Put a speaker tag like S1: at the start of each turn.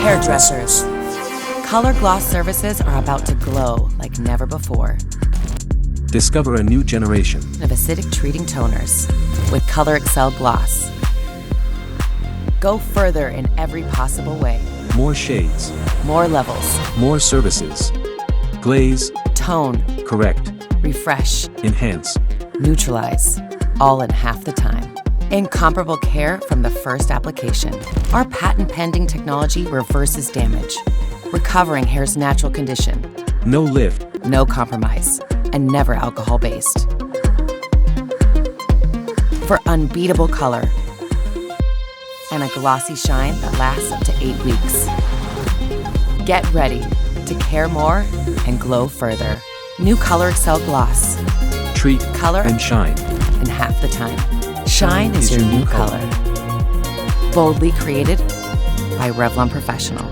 S1: Hairdressers. Color gloss services are about to glow like never before.
S2: Discover a new generation
S1: Of acidic treating toners with Color Excel Gloss. Go further in every possible way.
S2: more shades,
S1: More levels.
S2: more services. Glaze,
S1: Tone.
S2: correct,
S1: Refresh.
S2: enhance.
S1: Neutralize. All in half the time. Incomparable care from the first application. Our patent-pending technology reverses damage, recovering hair's natural condition.
S2: No lift,
S1: No compromise, and never alcohol-based. For unbeatable color and a glossy shine that lasts up to 8 weeks. Get ready to care more and glow further. New Color Excel Gloss.
S2: treat,
S1: Color
S2: and shine.
S1: in half the time. Shine is your new color. Boldly created by Revlon Professional.